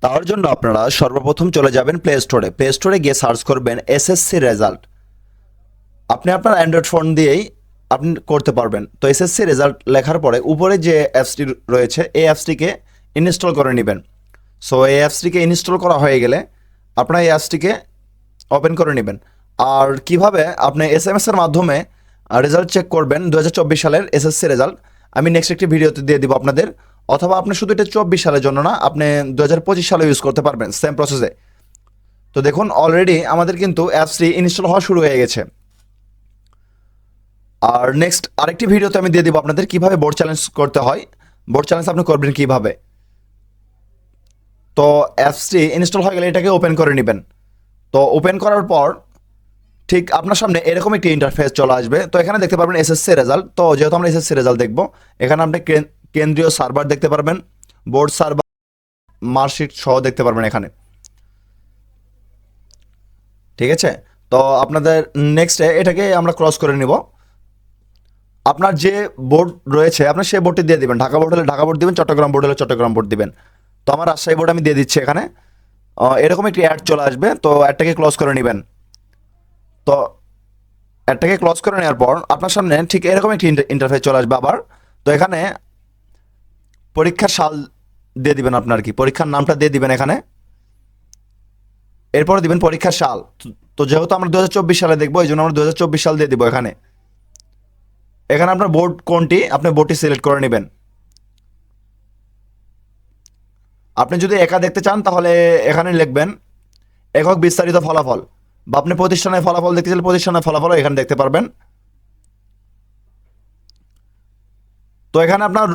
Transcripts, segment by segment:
তার জন্য আপনারা সর্বপ্রথম চলে যাবেন প্লে স্টোরে গিয়ে সার্চ করবেন এসএসসি রেজাল্ট। আপনি আপনার অ্যান্ড্রয়েড ফোন দিয়েই আপনি করতে পারবেন। তো এসএসসি রেজাল্ট লেখার পরে উপরে যে অ্যাপসটি রয়েছে এই অ্যাপসটিকে ইনস্টল করে নেবেন। সো এই অ্যাপসটিকে ইনস্টল করা হয়ে গেলে আপনার এই অ্যাপসটিকে ওপেন করে নেবেন। আর কিভাবে আপনি এসএমএস এর মাধ্যমে রেজাল্ট চেক করবেন 2024 সালের এসএসসি রেজাল্ট আমি নেক্সট একটি ভিডিওতে দিয়ে দিব আপনাদের। অথবা আপনি শুধু এটা 24 সালের জন্য না, আপনি 2025 সালে ইউজ করতে পারবেন সেম প্রসেসে। তো দেখুন অলরেডি আমাদের কিন্তু অ্যাপসটি ইনস্টল হওয়া শুরু হয়ে গেছে। আর নেক্সট আরেকটি ভিডিওতে আমি দিয়ে দিব আপনাদের কিভাবে বোর্ড চ্যালেঞ্জ করতে হয়। বোর্ড চ্যালেঞ্জ আপনি করবেন কিভাবে। তো অ্যাপসটি ইনস্টল হয়ে গেলে এটাকে ওপেন করে নেবেন। তো ওপেন করার পর ঠিক আপনার সামনে এরকম একটি ইন্টারফেস চলে আসবে। তো এখানে দেখতে পারবেন এসএসসি রেজাল্ট। তো যেহেতু আমরা এসএসসি রেজাল্ট দেখবো, এখানে আপনি কেন্দ্রীয় সার্ভার দেখতে পারবেন, বোর্ড সার্ভার, মার্কশিট সহ দেখতে পারবেন এখানে। ঠিক আছে, তো আপনাদের নেক্সটে এটাকে আমরা ক্রস করে নিব। আপনার যে বোর্ড রয়েছে আপনার সেই বোর্ডটি দিয়ে দিবেন। ঢাকা বোর্ড হলে ঢাকা বোর্ড দিবেন, চট্টগ্রাম বোর্ড হলে চট্টগ্রাম বোর্ড দিবেন। তো আমার রাজশাহী বোর্ড আমি দিয়ে দিচ্ছি এখানে। এরকম একটি অ্যাড চলে আসবে, তো অ্যাডটাকে ক্লোজ করে নেবেন। তো অ্যাডটাকে ক্লোজ করে নেওয়ার পর আপনার সামনে ঠিক এরকম একটি ইন্টারফেস চলে আসবে আবার। তো এখানে পরীক্ষার সাল দিয়ে দিবেন, আপনার কি পরীক্ষার নামটা দিয়ে দিবেন এখানে। এরপরে দিবেন পরীক্ষার সাল। তো যেহেতু আমরা 2024 সালে দেখবো, এই জন্য আমরা 2024 সাল দিয়ে দিব এখানে। এখানে আপনার বোর্ড কোনটি আপনি বোর্ডটি সিলেক্ট করে নেবেন। আপনি যদি একা দেখতে চান তাহলে এখানে লিখবেন একক বিস্তারিত ফলাফল, বা আপনি প্রতিষ্ঠানের ফলাফল দেখতে চাইলে প্রতিষ্ঠানের ফলাফল এখানে দেখতে পারবেন। তো এখানে আপনার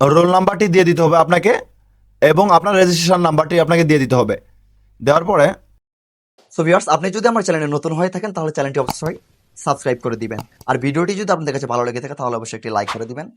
রোল নাম্বারটি দিয়ে দিতে হবে আপনাকে, এবং আপনার রেজিস্ট্রেশন নাম্বারটি আপনাকে দিয়ে দিতে হবে। দেওয়ার পরে সো ভিউয়ার্স, আপনি যদি আমার চ্যানেলে নতুন হয়ে থাকেন তাহলে চ্যানেলটি অবশ্যই সাবস্ক্রাইব করে দিবেন। আর ভিডিওটি যদি আপনাদের কাছে ভালো লেগে থাকে তাহলে অবশ্যই একটি লাইক করে দিবেন।